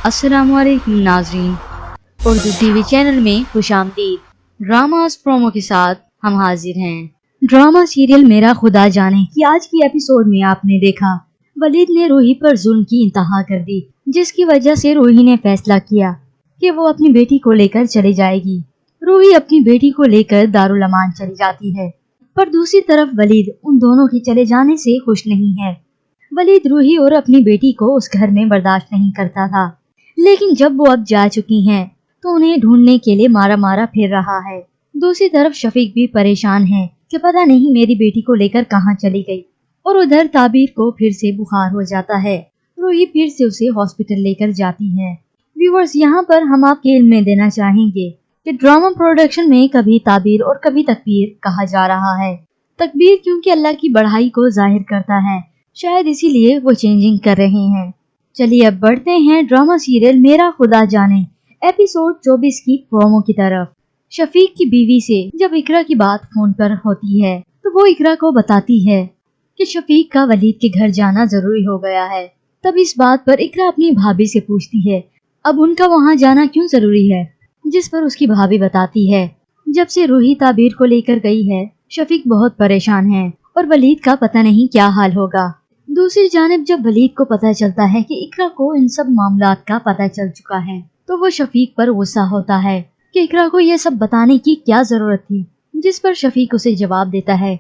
अस्सलाम वालेकुम नाज़रीन, उर्दू टीवी चैनल में खुशामदीद। ड्रामास प्रोमो के साथ हम हाजिर हैं। ड्रामा सीरियल मेरा खुदा जाने की आज की एपिसोड में आपने देखा वलीद ने रूही पर जुल्म की इंतहा कर दी, जिसकी वजह से रूही ने फैसला किया कि वो अपनी बेटी को लेकर चली जाएगी। रूही अपनी बेटी को लेकर दारुल अमान चली जाती है, पर दूसरी तरफ वलीद उन दोनों के चले जाने से खुश नहीं है। वलीद रूही और अपनी बेटी को उस घर में बर्दाश्त नहीं करता था, लेकिन जब वो अब जा चुकी हैं तो उन्हें ढूंढने के लिए मारा मारा फिर रहा है। दूसरी तरफ शफीक भी परेशान है कि पता नहीं मेरी बेटी को लेकर कहाँ चली गई। और उधर ताबीर को फिर से बुखार हो जाता है। रूही फिर से उसे हॉस्पिटल लेकर जाती है। व्यूअर्स, यहाँ पर हम आपके इल्म में देना चाहेंगे कि ड्रामा प्रोडक्शन में कभी ताबीर और कभी तकबीर कहा जा रहा है। तकबीर क्योंकि अल्लाह की बढ़ाई को जाहिर करता है, शायद इसीलिए वो चेंजिंग कर रहे हैं। चलिए अब बढ़ते हैं ड्रामा सीरियल मेरा खुदा जाने एपिसोड 24 की प्रोमो की तरफ। शफीक की बीवी से जब इकरा की बात फोन पर होती है तो वो इकरा को बताती है कि शफीक का वलीद के घर जाना जरूरी हो गया है। तब इस बात पर इकरा अपनी भाभी से पूछती है अब उनका वहाँ जाना क्यों जरूरी है, जिस पर उसकी भाभी बताती है जब से रूही ताबीर को लेकर गई है शफीक बहुत परेशान है और वलीद का पता नहीं क्या हाल होगा। दूसरी जानिब जब वलीद को पता चलता है कि इकरा को इन सब मामलात का पता चल चुका है तो वो शफीक पर गुस्सा होता है कि इकरा को ये सब बताने की क्या जरूरत थी, जिस पर शफीक उसे जवाब देता है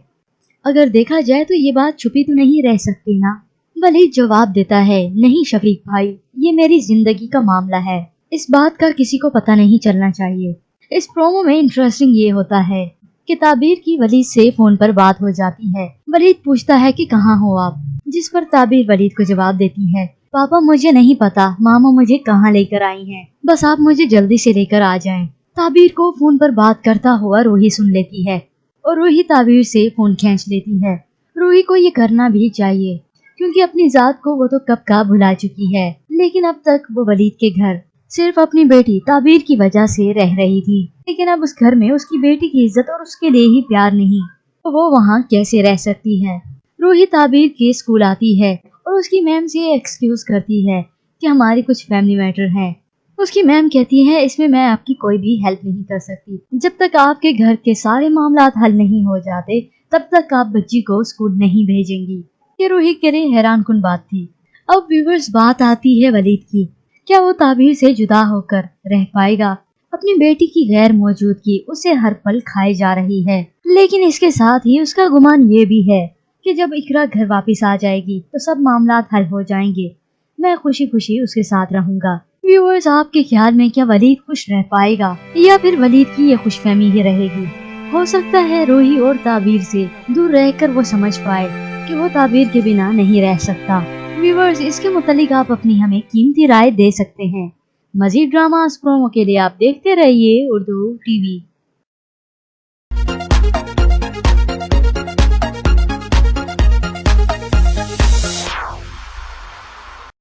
अगर देखा जाए तो ये बात छुपी तो नहीं रह सकती ना। वलीद जवाब देता है नहीं शफीक भाई, ये मेरी जिंदगी का मामला है, इस बात का किसी को पता नहीं चलना चाहिए। इस प्रोमो में इंटरेस्टिंग ये होता है कि ताबीर की वलीद से फोन पर बात हो जाती है। वलीद पूछता है कि कहाँ हो आप, जिस पर ताबीर वलीद को जवाब देती है पापा मुझे नहीं पता मामा मुझे कहाँ लेकर आई हैं, बस आप मुझे जल्दी से लेकर आ जाएं। ताबीर को फोन पर बात करता हुआ रूही सुन लेती है और रूही ताबीर से फोन खींच लेती है। रूही को ये करना भी चाहिए क्योंकि अपनी जात को वो तो कब का भुला चुकी है, लेकिन अब तक वो वलीद के घर सिर्फ अपनी बेटी ताबीर की वजह से रह रही थी। लेकिन अब उस घर में उसकी बेटी की इज्जत और उसके लिए ही प्यार नहीं, तो वो वहाँ कैसे रह सकती है। रूही ताबीर के स्कूल आती है और उसकी मैम से एक्सक्यूज करती है कि हमारी कुछ फैमिली मैटर है। उसकी मैम कहती है इसमें मैं आपकी कोई भी हेल्प नहीं कर सकती, जब तक आपके घर के सारे मामलात हल नहीं हो जाते तब तक आप बच्ची को स्कूल नहीं भेजेंगी। ये रूही के लिए हैरान कुन बात थी। अब व्यूअर्स, बात आती है वलीद की, क्या वो ताबीर से जुदा होकर रह पाएगा। अपनी बेटी की गैर मौजूदगी उसे हर पल खाई जा रही है, लेकिन इसके साथ ही उसका गुमान ये भी है कि जब इकरा घर वापस आ जाएगी तो सब मामलात हल हो जाएंगे, मैं खुशी खुशी उसके साथ रहूंगा। व्यूअर्स, आपके ख्याल में क्या वलीद खुश रह पाएगा या फिर वलीद की ये खुशफहमी ही रहेगी। हो सकता है रूही और ताबीर से दूर रहकर वो समझ पाए कि वो ताबीर के बिना नहीं रह सकता। व्यूअर्स, इसके मुतालिक आप अपनी हमें कीमती राय दे सकते हैं। मजीद ड्रामा प्रोमो के लिए आप देखते रहिए उर्दू टीवी।